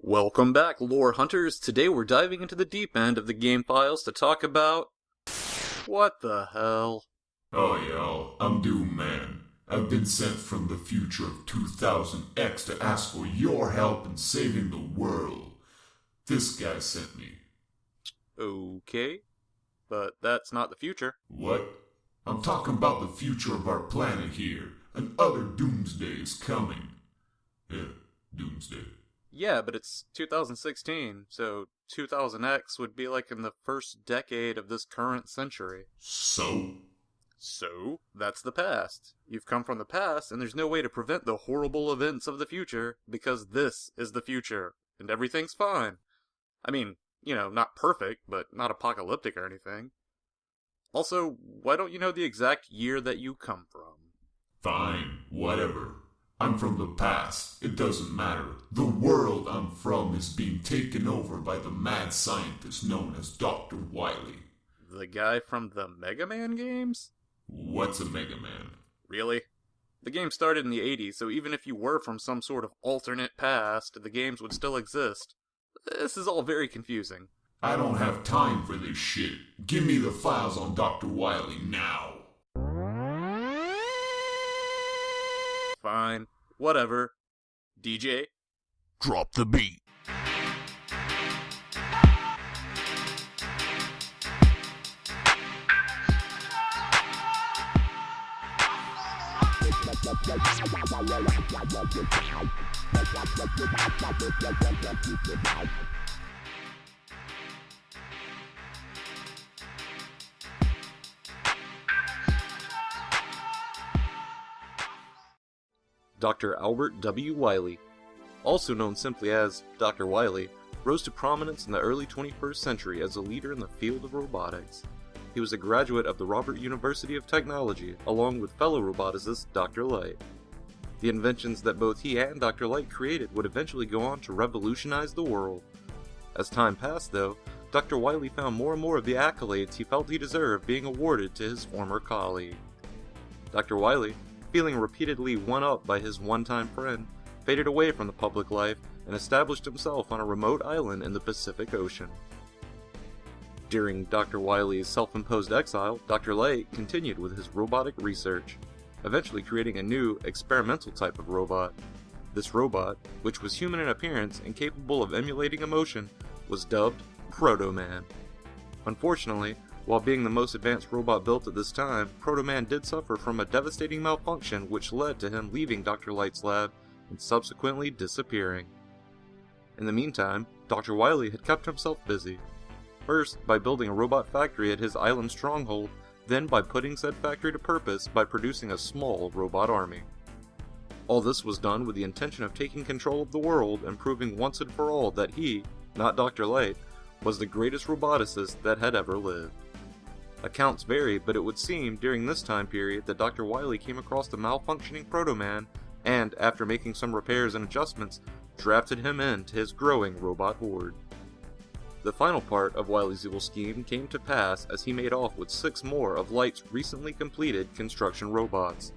Welcome back, lore hunters. Today we're diving into the deep end of the game files to talk about... What the hell? Oh y'all, I'm Doom Man. I've been sent from the future of 2000X to ask for your help in saving the world. This guy sent me. Okay, but that's not the future. What? I'm talking about the future of our planet here. Another doomsday is coming. Yeah, doomsday. Yeah, but it's 2016, so 2000X would be like in the first decade of this current century. So, that's the past. You've come from the past, and there's no way to prevent the horrible events of the future, because this is the future, and everything's fine. I mean, not perfect, but not apocalyptic or anything. Also, why don't you know the exact year that you come from? Fine, whatever. I'm from the past. It doesn't matter. The world I'm from is being taken over by the mad scientist known as Dr. Wily. The guy from the Mega Man games? What's a Mega Man? Really? The game started in the 80s, so even if you were from some sort of alternate past, the games would still exist. This is all very confusing. I don't have time for this shit. Give me the files on Dr. Wily now. Fine. Whatever. DJ? Drop the beat. Dr. Albert W. Wily, also known simply as Dr. Wily, rose to prominence in the early 21st century as a leader in the field of robotics. He was a graduate of the Robert University of Technology, along with fellow roboticist Dr. Light. The inventions that both he and Dr. Light created would eventually go on to revolutionize the world. As time passed, though, Dr. Wily found more and more of the accolades he felt he deserved being awarded to his former colleague. Dr. Wily, feeling repeatedly one-up by his one-time friend, faded away from the public life and established himself on a remote island in the Pacific Ocean. During Dr. Wily's self-imposed exile, Dr. Light continued with his robotic research, eventually creating a new, experimental type of robot. This robot, which was human in appearance and capable of emulating emotion, was dubbed Proto-Man. Unfortunately, while being the most advanced robot built at this time, Proto-Man did suffer from a devastating malfunction which led to him leaving Dr. Light's lab and subsequently disappearing. In the meantime, Dr. Wily had kept himself busy. First, by building a robot factory at his island stronghold, then by putting said factory to purpose by producing a small robot army. All this was done with the intention of taking control of the world and proving once and for all that he, not Dr. Light, was the greatest roboticist that had ever lived. Accounts vary, but it would seem during this time period that Dr. Wily came across the malfunctioning Proto-Man and, after making some repairs and adjustments, drafted him into his growing robot horde. The final part of Wily's evil scheme came to pass as he made off with 6 more of Light's recently completed construction robots.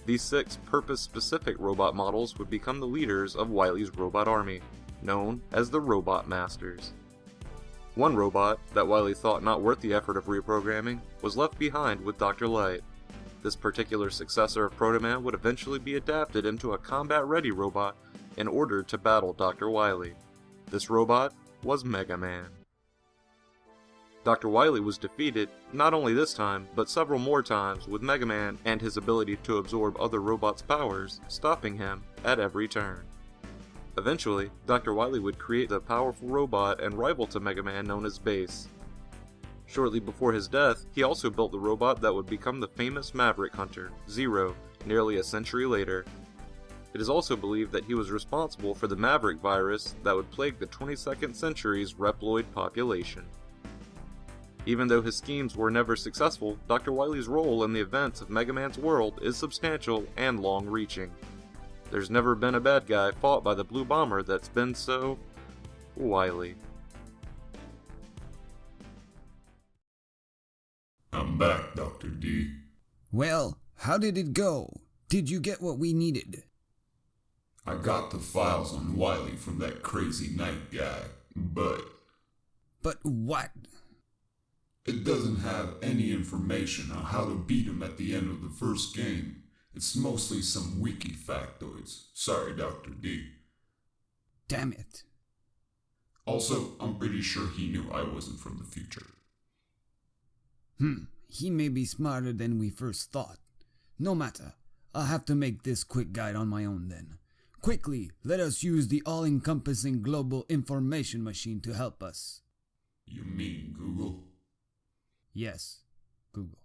These 6 purpose-specific robot models would become the leaders of Wily's robot army, known as the Robot Masters. One robot, that Wily thought not worth the effort of reprogramming, was left behind with Dr. Light. This particular successor of Proto-Man would eventually be adapted into a combat-ready robot in order to battle Dr. Wily. This robot was Mega Man. Dr. Wily was defeated, not only this time, but several more times, with Mega Man and his ability to absorb other robots' powers, stopping him at every turn. Eventually, Dr. Wily would create the powerful robot and rival to Mega Man known as Base. Shortly before his death, he also built the robot that would become the famous Maverick Hunter, Zero, nearly a century later. It is also believed that he was responsible for the Maverick virus that would plague the 22nd century's Reploid population. Even though his schemes were never successful, Dr. Wily's role in the events of Mega Man's world is substantial and long-reaching. There's never been a bad guy fought by the Blue Bomber that's been so... wily. I'm back, Dr. D. Well, how did it go? Did you get what we needed? I got the files on Wily from that crazy night guy, but But what? it doesn't have any information on how to beat him at the end of the first game. It's mostly some wiki factoids. Sorry, Dr. D. Damn it. Also, I'm pretty sure he knew I wasn't from the future. He may be smarter than we first thought. No matter. I'll have to make this quick guide on my own then. Quickly, let us use the all-encompassing global information machine to help us. You mean Google? Yes, Google.